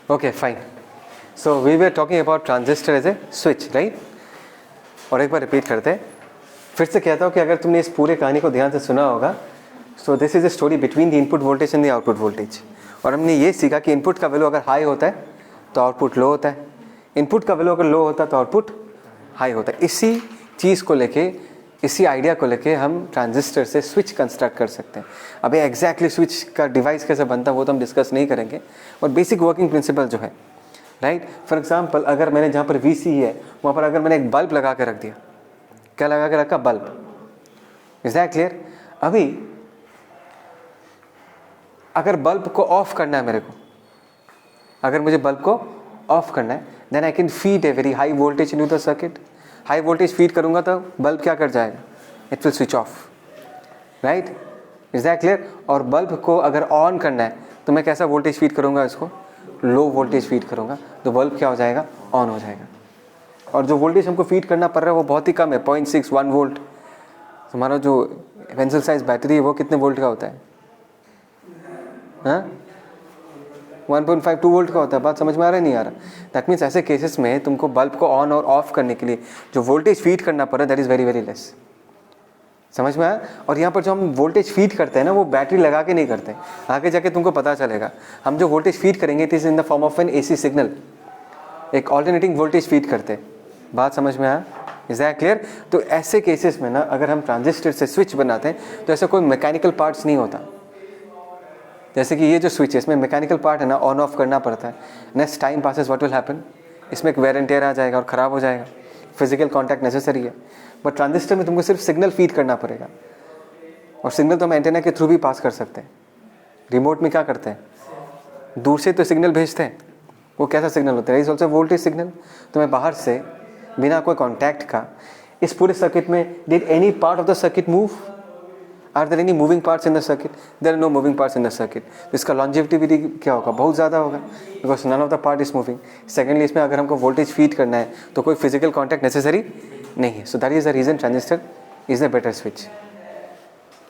Okay, fine. So we were talking about transistor as a switch, right? और एक बार repeat करते हैं, फिर से कहता हूँ कि अगर तुमने इस पूरे कहानी को ध्यान से सुना होगा, so this is a story between the input voltage and the output voltage. और हमने ये सीखा कि इनपुट का वैल्यू अगर हाई होता है तो आउटपुट लो होता है, इनपुट का वैल्यू अगर लो होता है तो आउटपुट हाई होता है। इसी चीज़ को लेके, इसी आइडिया को लेके हम ट्रांजिस्टर से स्विच कंस्ट्रक्ट कर सकते हैं। अभी एग्जैक्टली स्विच का डिवाइस कैसे बनता है वो तो हम डिस्कस नहीं करेंगे, और बेसिक वर्किंग प्रिंसिपल जो है, राइट। फॉर एग्जांपल, अगर मैंने जहाँ पर VC है वहाँ पर अगर मैंने एक बल्ब लगा के रख दिया, क्या लगा के रखा? बल्ब। Is that clear? अभी अगर बल्ब को ऑफ करना है मेरे को, अगर मुझे बल्ब को ऑफ करना है, then I can feed a very high voltage into the circuit. High voltage feed करूंगा तो बल्ब क्या कर जाएगा? It will switch off, right. Is that clear? और बल्ब को अगर ऑन करना है तो मैं कैसा वोल्टेज फीड करूंगा? इसको लो वोल्टेज फीड करूंगा, तो बल्ब क्या हो जाएगा? ऑन हो जाएगा। और जो वोल्टेज हमको फीड करना पड़ रहा है वो बहुत ही कम है, 0.6 1 वोल्ट। हमारा जो पेंसिल साइज बैटरी है वो कितने वोल्ट का होता है? हाँ, 1.5 2 वोल्ट का होता है। बात समझ में आ रहा है? नहीं आ रहा? दैट मीन्स ऐसे केसेस में तुमको बल्ब को ऑन और ऑफ करने के लिए जो वोल्टेज फीड करना पड़ रहा है that is very very less. समझ में आया? और यहाँ पर जो हम वोल्टेज फीड करते हैं ना, वो बैटरी लगा के नहीं करते, आगे जाके तुमको पता चलेगा। हम जो वोल्टेज फीड करेंगे it is in the form of an AC signal, एक ऑल्टरनेटिंग वोल्टेज फीड करते हैं। बात समझ में आया? Is that clear? तो ऐसे केसेस में ना, अगर हम ट्रांजिस्टर से स्विच बनाते हैं तो ऐसा कोई मैकेनिकल पार्ट्स नहीं होता। जैसे कि ये जो स्विच है इसमें मैकेनिकल पार्ट है ना, ऑन ऑफ करना पड़ता है। Next time passes what will happen, इसमें एक वेयर एंड टेयर आ जाएगा और ख़राब हो जाएगा, फिजिकल कॉन्टैक्ट नेसेसरी है। बट ट्रांजिस्टर में तुमको सिर्फ सिग्नल फीड करना पड़ेगा, और सिग्नल तो हम एंटेना के थ्रू भी पास कर सकते हैं। रिमोट में क्या करते हैं? दूर से तो सिग्नल भेजते हैं, वो कैसा सिग्नल होता है? Is also voltage signal. तो मैं बाहर से बिना कोई कॉन्टैक्ट का इस पूरे सर्किट में, did any part of the circuit move? Are there any moving parts in the circuit? There are no moving parts in the circuit. इसका लॉन्जेविटी क्या होगा? बहुत ज़्यादा होगा, because none of the part is moving. Secondly, इसमें अगर हमको voltage feed करना है तो कोई फिजिकल कॉन्टैक्ट नेसेसरी नहीं है। So that is the reason transistor is a better switch,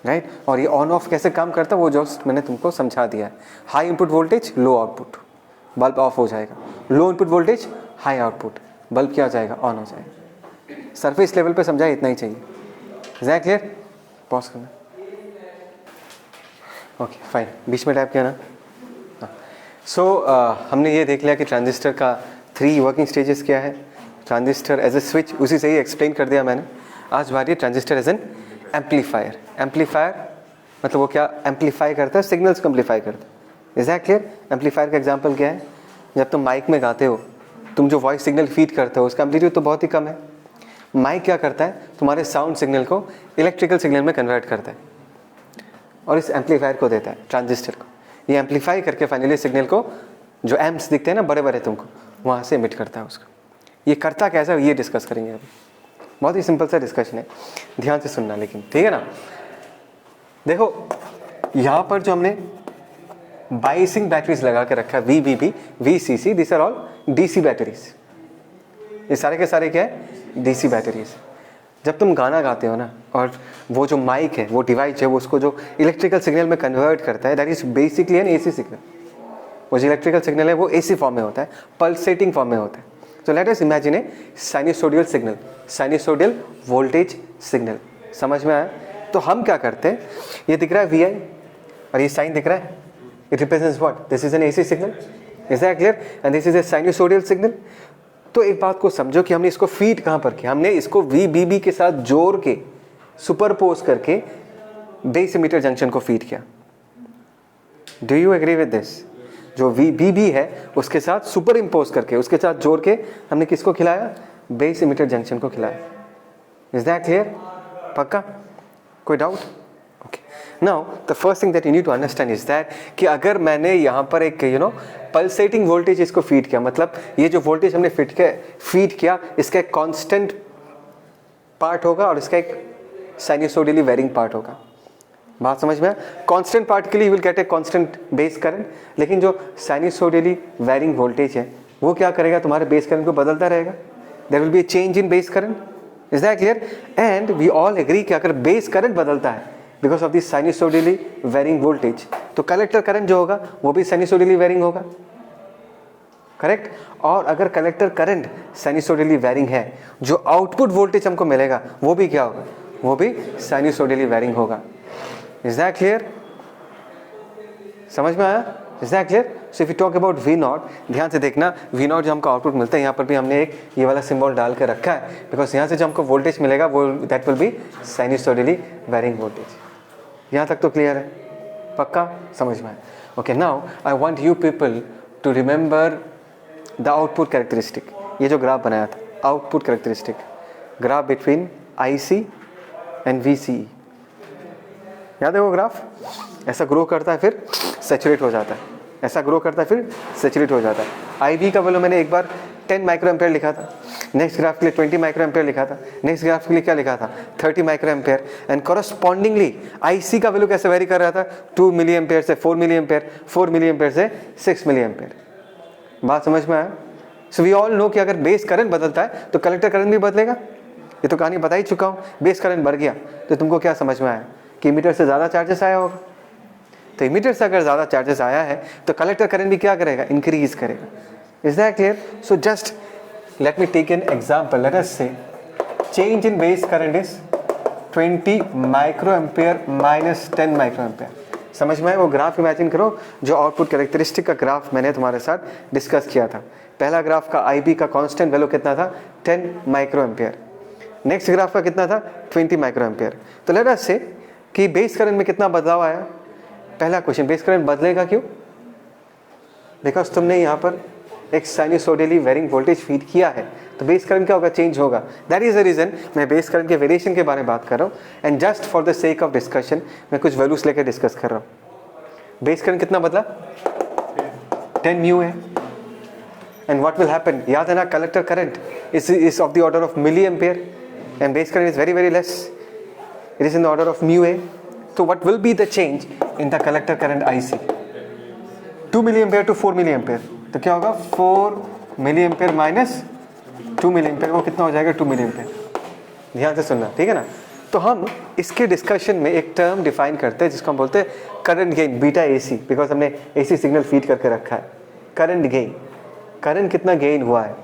right. और ये ऑन ऑफ कैसे काम करता है वो जस्ट मैंने तुमको समझा दिया है। High input voltage, low output, bulb off हो जाएगा। Low input voltage, high output, bulb क्या हो जाएगा? ऑन हो जाएगा। सरफेस लेवल पे समझा, इतना ही चाहिए। Is that clear? पॉज करना। ओके फाइन, बीच में टैप किया ना। सो हमने ये देख लिया कि ट्रांजिस्टर का 3 वर्किंग स्टेजेस क्या है। ट्रांजिस्टर एज ए स्विच, उसी से ही एक्सप्लेन कर दिया मैंने। आज बारी transistor as an amplifier. Amplifier मतलब वो क्या एम्पलीफाई करता है? सिग्नल्स को एम्पलीफाई करता है। Is that clear? एम्पलीफायर का एग्जांपल क्या है? जब तुम माइक में गाते हो, तुम जो वॉइस सिग्नल फीड करते हो उसका एम्पलीट्यूड तो बहुत ही कम है। माइक क्या करता है? तुम्हारे साउंड सिग्नल को इलेक्ट्रिकल सिग्नल में कन्वर्ट करता है और इस एम्पलीफायर को देता है, ट्रांजिस्टर को। ये एम्पलीफाई करके फाइनली सिग्नल को, जो एम्प्स दिखते हैं ना बड़े बड़े तुमको, वहाँ से एमिट करता है उसको। ये करता कैसा है ये डिस्कस करेंगे अभी। बहुत ही सिंपल सा डिस्कशन है, ध्यान से सुनना लेकिन, ठीक है ना। देखो यहाँ पर जो हमने बाइसिंग बैटरीज लगा के रखा है, VBB, VCC, this are all DC batteries. ये सारे के सारे क्या है? DC batteries. जब तुम गाना गाते हो ना, और वो जो माइक है, वो डिवाइस है, वो उसको जो इलेक्ट्रिकल सिग्नल में कन्वर्ट करता है, that is basically an AC signal. वो जो इलेक्ट्रिकल सिग्नल है वो AC फॉर्म में होता है, पल्सेटिंग फॉर्म में होता है। तो लेट अस इमेजिन ए sinusoidal signal, sinusoidal voltage signal. समझ में आया? तो हम क्या करते हैं, ये दिख रहा है VI और ये साइन दिख रहा है, it represents what? This is an AC signal. Is that clear? And this is a sinusoidal signal. तो एक बात को समझो कि हमने इसको फीड कहाँ पर किया? हमने इसको VBB के साथ जोड़ के, सुपरपोज करके बेस एमिटर जंक्शन को फीड किया। Do you agree with this? जो VBB है उसके साथ सुपर इम्पोज करके, उसके साथ जोड़ के हमने किसको खिलाया? बेस एमिटर जंक्शन को खिलाया। Is that clear? पक्का? कोई doubt? Okay, now the first thing that you need to understand is that कि अगर मैंने यहाँ पर एक पल्सेटिंग वोल्टेज इसको फीड किया, मतलब ये जो वोल्टेज हमने फीड किया इसका एक कांस्टेंट पार्ट होगा और इसका एक साइनसोइडली वेरिंग पार्ट होगा। बात समझ में? कांस्टेंट पार्ट के लिए you will get a constant base current, लेकिन जो साइनसोइडली वेरिंग वोल्टेज है वो क्या करेगा? तुम्हारे बेस करंट को बदलता रहेगा। There will be a change in base current. Is that clear? And we all agree कि अगर बेस करंट बदलता है because of this sinusoidally varying voltage, तो कलेक्टर करंट जो होगा वो भी साइनसोइडली वेरिंग होगा। करेक्ट। और अगर कलेक्टर करंट साइनसोइडली वैरिंग है, जो आउटपुट वोल्टेज हमको मिलेगा वो भी क्या होगा, वो भी साइनसोइडली वैरिंग होगा। Is that clear? समझ में आया? Is that clear? So if you talk about V naught, ध्यान से देखना, वी नॉट जो हमको आउटपुट मिलता है, यहाँ पर भी हमने एक ये वाला सिंबल डाल के रखा है, बिकॉज यहाँ से जो हमको वोल्टेज मिलेगा वो that will be sinusoidally varying voltage. यहाँ तक तो क्लियर है? पक्का समझ में आया? Okay, now I want you people to remember the output characteristic. ये जो ग्राफ बनाया था, output characteristic, graph between IC and VCE, याद है वो ग्राफ? ऐसा ग्रो करता है फिर सैचुरेट हो जाता है, ऐसा ग्रो करता है फिर सैचुरेट हो जाता है। IB का वैल्यू मैंने एक बार 10 माइक्रो एम्पेयर लिखा था, नेक्स्ट ग्राफ के लिए 20 माइक्रो एम्पेयर लिखा था, नेक्स्ट ग्राफ के लिए क्या लिखा था, 30 micro ampere. And correspondingly IC का वैल्यू कैसे वेरी कर रहा था, 2 मिली एम्पेयर से 4 मिली एम्पेयर, 4 मिली एम्पेयर से 6 मिली एम्पेयर। बात समझ में आया? सो वी ऑल नो कि अगर बेस करंट बदलता है तो कलेक्टर करंट भी बदलेगा। ये तो कहानी बता ही चुका हूँ। बेस करंट बढ़ गया तो तुमको क्या समझ में आया कि इमीटर से ज़्यादा चार्जेस आया होगा। तो इमीटर से अगर ज़्यादा चार्जेस आया है तो कलेक्टर करंट भी क्या करेगा, इंक्रीज करेगा। Is that clear? So just let me take an example. Let us say change in base current is 20 micro ampere minus 10 micro ampere. समझ में आए? वो ग्राफ इमेजिन करो जो आउटपुट कैरेक्टरिस्टिक का ग्राफ मैंने तुम्हारे साथ डिस्कस किया था। पहला ग्राफ का IB का कांस्टेंट वैल्यू कितना था, 10 माइक्रो एम्पेयर। नेक्स्ट ग्राफ का कितना था, 20 माइक्रो एम्पेयर। तो लेट अस से कि बेस करंट में कितना बदलाव आया। पहला क्वेश्चन, बेस करंट बदलेगा क्यों? बिकॉज तुमने यहाँ पर एक साइनसोइडली वेरिंग वोल्टेज फीड किया है, तो बेस करंट क्या होगा, चेंज होगा। दैट इज द रीजन मैं बेस करंट के वेरिएशन के बारे में बात कर रहा हूँ। And just for the sake of discussion मैं कुछ वैल्यूज लेकर डिस्कस कर रहा हूँ। बेस करंट कितना बदला, 10 म्यू है। एंड व्हाट विल हैपन, याद है ना, collector current is of the order of milli ampere and base current is very very less, it is in the order of mu A. तो what will be the change in the collector current IC, 2 milli ampere to 4 milli ampere. तो क्या होगा, 4 milli ampere minus 2 milli ampere, वो कितना हो जाएगा, 2 milli ampere. ध्यान से सुनना, ठीक है ना। तो हम इसके डिस्कशन में एक टर्म डिफाइन करते हैं जिसको हम बोलते हैं current gain, beta AC, because हमने AC सिग्नल फीड करके रखा है। करंट गेन, करंट कितना गेन हुआ है,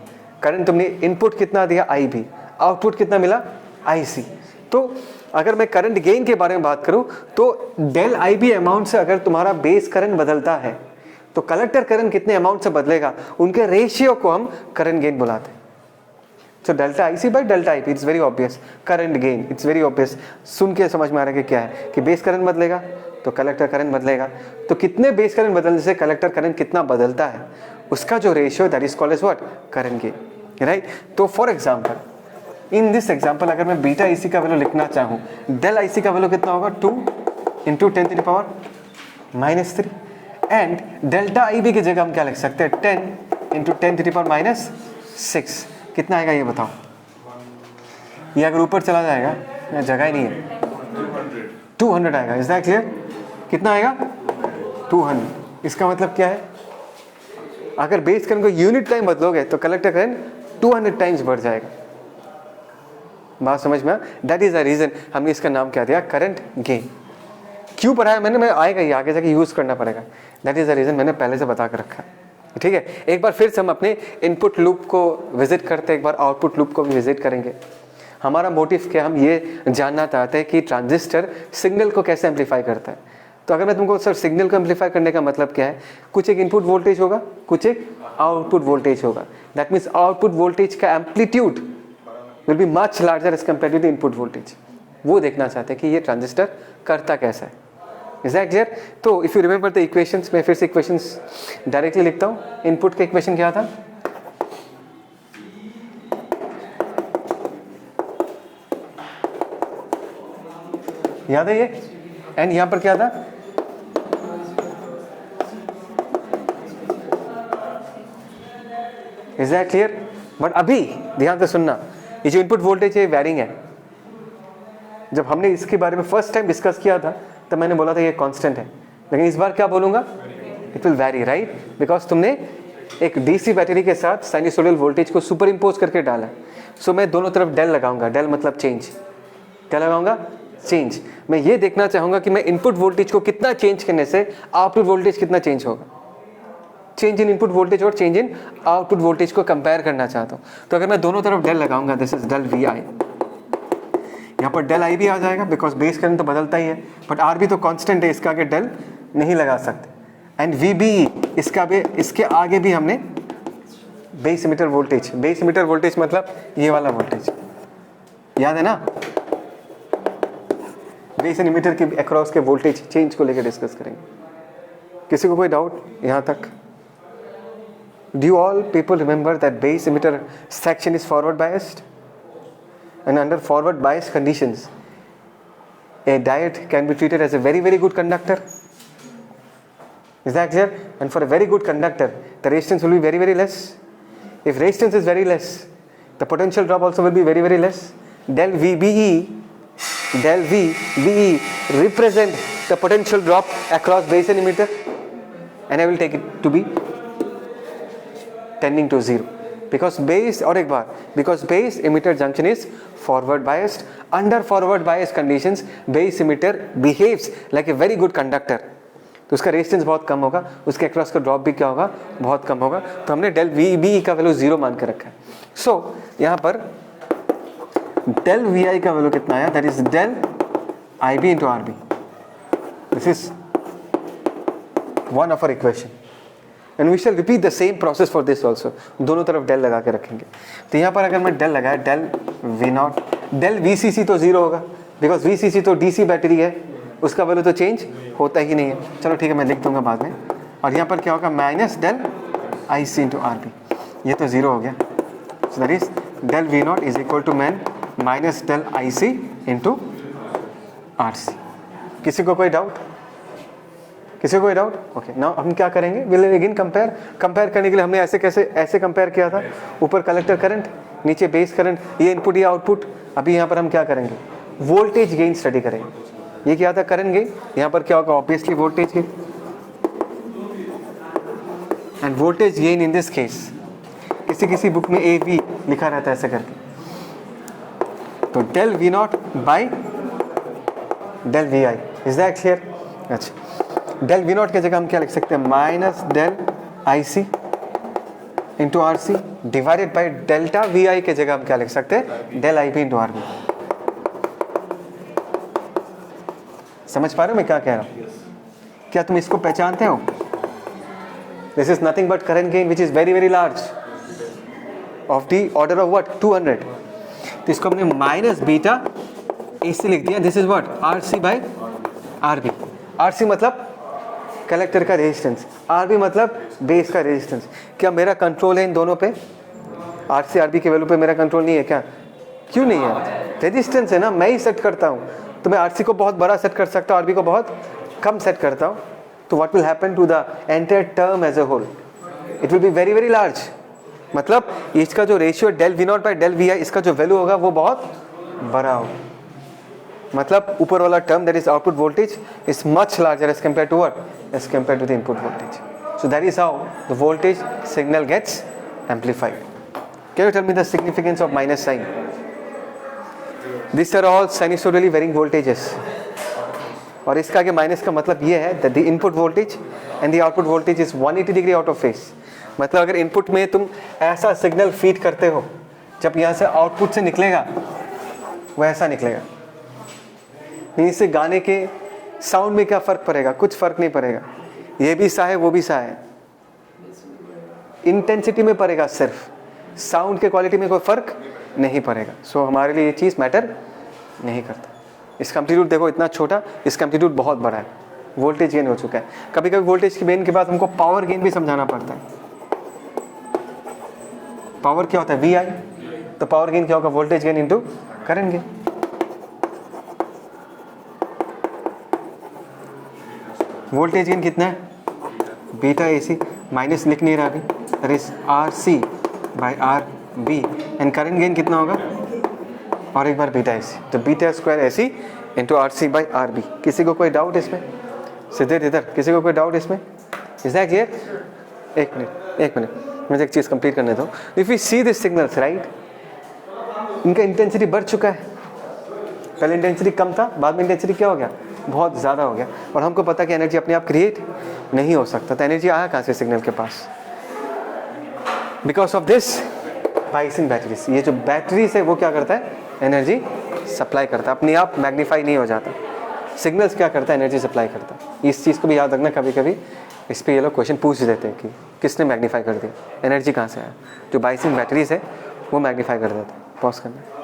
करंट तुमने इनपुट कितना दिया IB, आउटपुट कितना मिला IC। तो अगर मैं करंट गेन के बारे में बात करूं तो डेल IB अमाउंट से अगर तुम्हारा बेस करंट बदलता है तो कलेक्टर करंट कितने अमाउंट से बदलेगा, उनके रेशियो को हम करंट गेन बुलाते हैं। So delta IC by delta IP, it's very obvious. Current gain, it's very obvious. सुन के समझ में आ रहा है कि क्या है, कि बेस करंट बदलेगा तो कलेक्टर करंट बदलेगा। तो कितने बेस करंट बदलने से कलेक्टर करंट कितना बदलता है, उसका जो ratio that is called as what, current gain, right. तो for example, in this example अगर मैं बीटा IC का वैल्यू लिखना चाहूँ, डेल IC का वैल्यू कितना होगा, 2 into 10 to the power -3। And delta IB की जगह हम क्या लिख सकते हैं, 10 इंटू 10 टू द पावर -6। कितना आएगा ये बताओ? ये अगर ऊपर चला जाएगा, यहाँ जगह ही नहीं है, 200 आएगा। Is that clear? कितना आएगा, 200। इसका मतलब क्या है, अगर बेस करंट को यूनिट टाइम बदलोगे तो कलेक्टर करंट 200 टाइम्स बढ़ जाएगा। बात समझ में? दैट इज द रीजन हमने इसका नाम क्या दिया, करंट गेन। क्यों पढ़ाया मैंने, मैं आएगा ये आगे जाके यूज करना पड़ेगा। दैट इज द रीजन मैंने पहले से बता कर रखा है, ठीक है। एक बार फिर से हम अपने इनपुट लूप को विजिट करते हैं, एक बार आउटपुट लूप को भी विजिट करेंगे। हमारा मोटिव क्या, हम ये जानना चाहते हैं कि ट्रांजिस्टर सिग्नल को कैसे एम्पलीफाई करता है। तो अगर मैं तुमको सर सिग्नल को एम्पलीफाई करने का मतलब क्या है, कुछ एक इनपुट वोल्टेज होगा, कुछ एक आउटपुट वोल्टेज होगा। दैट मीन्स आउटपुट वोल्टेज का amplitude will be much larger as compare to the input voltage. वो देखना चाहते हैं कि ये ट्रांजिस्टर करता कैसा है। Is that clear? तो if you remember the equations, मैं फिर से इक्वेशंस डायरेक्टली लिखता हूँ। इनपुट का इक्वेशन क्या था, याद है ये, एंड यहां पर क्या था, इज दैट क्लियर? बट अभी ध्यान से सुनना, ये जो इनपुट वोल्टेज है वैरिंग है। जब हमने इसके बारे में फर्स्ट टाइम डिस्कस किया था तब मैंने बोला था ये कांस्टेंट है, लेकिन इस बार क्या बोलूंगा, it will vary, right. Because तुमने एक DC बैटरी के साथ साइनसोइडल वोल्टेज को सुपर इम्पोज करके डाला। सो मैं दोनों तरफ डेल लगाऊंगा, डेल मतलब चेंज, क्या लगाऊंगा, चेंज। मैं ये देखना चाहूंगा कि मैं इनपुट वोल्टेज को कितना चेंज करने से आउटपुट वोल्टेज कितना चेंज होगा, चेंज इन इनपुट वोल्टेज और चेंज इन आउटपुट वोल्टेज को कंपेयर करना चाहता हूँ, तो अगर मैं दोनों तरफ डेल लगाऊंगा, दिस इज डेल वी आई, यहाँ पर डेल आई भी आ जाएगा बिकॉज बेस करंट तो बदलता ही है, बट आर भी तो कांस्टेंट है, इसके आगे डेल नहीं लगा सकते। एंड वी बी इसका भी, इसके आगे भी हमने base emitter voltage, base emitter voltage मतलब ये वाला वोल्टेज, याद है ना, बेस इमिटर के अक्रॉस के वोल्टेज चेंज को लेकर डिस्कस करेंगे। किसी को कोई डाउट यहाँ तक? Do you all people remember that base emitter section is forward biased? And under forward bias conditions, a diode can be treated as a very, very good conductor. Is that clear? And for a very good conductor, the resistance will be very, very less. If resistance is very less, the potential drop also will be very, very less. Del VBE represent the potential drop across base and emitter, and I will take it to be tending to 0. Because base, और एक बार, because base emitter junction is forward biased. Under forward bias conditions, base emitter behaves like a very good conductor. तो उसका resistance बहुत कम होगा, उसके across का drop भी क्या होगा, बहुत कम होगा। तो हमने डेल वी बी का वैल्यू 0 मान के रखा है। सो यहाँ पर डेल वी आई का वैल्यू कितना आया, that is del I B into R B. This is one of our equation and we shall repeat the same process for this also. दोनों तरफ डेल लगा के रखेंगे। तो यहाँ पर अगर मैं डेल लगाया, del V naught, del V C C तो 0 होगा बिकॉज वी सी सी तो डी सी बैटरी है, उसका वैल्यू तो चेंज होता ही नहीं है। चलो ठीक है, मैं लिख दूंगा बाद में। और यहाँ पर क्या होगा, minus del I C into R B, ये तो 0 हो गया। So that is del V naught is equal to man minus del I C into R C. किसी को कोई डाउट? किसी को कोई डाउट? ओके, नाउ हम क्या करेंगे, विल अगेन कंपेयर करने के लिए हमने ऐसे कैसे ऐसे कंपेयर किया था, ऊपर कलेक्टर करंट, नीचे बेस करंट, ये इनपुट या आउटपुट। अभी यहाँ पर हम क्या करेंगे, वोल्टेज गेन स्टडी करेंगे। ये क्या था, करंट गेन, यहाँ पर क्या होगा, obviously voltage gain. End voltage gain in this case किसी किसी बुक में ए वी लिखा रहता है ऐसे करके, तो del V naught by del V I. Is that clear? अच्छा, डेल वी नॉट की जगह हम क्या लिख सकते हैं, minus del I C into R C divided by delta V I की जगह हम क्या लिख सकते हैं, del I B into R B. समझ पा रहे हो मैं क्या कह रहा हूं? क्या तुम इसको पहचानते हो? This is nothing but current gain which is very very large of the order of what, 200। तो इसको हमने माइनस बीटा ए सी लिख दिया। This is what, R C by R B. R C मतलब कलेक्टर का resistance, R B मतलब base का resistance. क्या मेरा कंट्रोल है इन दोनों पे? आर सी आर बी के वैल्यू पे मेरा कंट्रोल नहीं है क्या? क्यों नहीं है? रेजिस्टेंस है ना, मैं ही सेट करता हूँ। तो मैं आर सी को बहुत बड़ा सेट कर सकता हूँ, आर बी को बहुत कम सेट करता हूँ। तो what will happen to the entire term as a whole, it will be very very large. मतलब इसका जो ratio del V naught by del V I, इसका जो वैल्यू होगा वो बहुत बड़ा होगा। मतलब ऊपर वाला term that is output voltage is much larger as compare to what, as compare to the input voltage. So that is how the voltage signal gets amplified. Can you tell me the significance of minus sign? This are all sinusoidally varying voltages. और इसका आगे minus का मतलब ये है that the input voltage and the output voltage is 180 degree out of phase. मतलब अगर input में तुम ऐसा सिग्नल फीड करते हो, जब यहाँ से आउटपुट से निकलेगा वो ऐसा निकलेगा। इससे गाने के साउंड में क्या फ़र्क पड़ेगा? कुछ फ़र्क नहीं पड़ेगा। ये भी सा है, वो भी सा है, इंटेंसिटी में पड़ेगा, सिर्फ साउंड के क्वालिटी में कोई फ़र्क नहीं पड़ेगा। सो हमारे लिए ये चीज़ मैटर नहीं करता। इसका एम्पलीट्यूड देखो इतना छोटा, इसका एम्पलीट्यूड बहुत बड़ा है, वोल्टेज गेन हो चुका है। कभी कभी वोल्टेज के गेन के बाद हमको पावर गेन भी समझाना पड़ता है। पावर क्या होता है, वी आई, तो पावर गेन क्या होगा, voltage gain into current gain. Voltage gain कितना है, बीटा ए सी, माइनस लिख नहीं रहा अभी, that is R C by R B. And current gain कितना होगा, और एक बार बीटा ए सी, तो beta square A C into R C by R B. किसी को कोई डाउट इसमें? सिद्धेश इधर, किसी को कोई डाउट इसमें? Is that clear? एक मिनट मुझे एक चीज़ कंप्लीट करने दो। If you see this signals right, इनका इंटेंसिटी बढ़ चुका है। पहले इंटेंसिटी कम था, बाद में इंटेंसिटी क्या हो गया, बहुत ज़्यादा हो गया। और हमको पता कि एनर्जी अपने आप क्रिएट नहीं हो सकता। तो एनर्जी आया कहाँ से सिग्नल के पास? Because of this biasing batteries. ये जो बैटरीज है वो क्या करता है? एनर्जी सप्लाई करता है, अपने आप मैग्नीफाई नहीं हो जाता। सिग्नल्स क्या करता है? एनर्जी सप्लाई करता है। इस चीज़ को भी याद रखना, कभी कभी इस पर ये लोग क्वेश्चन पूछ देते हैं कि किसने मैग्नीफाई कर दिया, एनर्जी कहाँ से आया? जो बाइसिंग बैटरीज है वो मैग्नीफाई कर देता है। पॉज करना।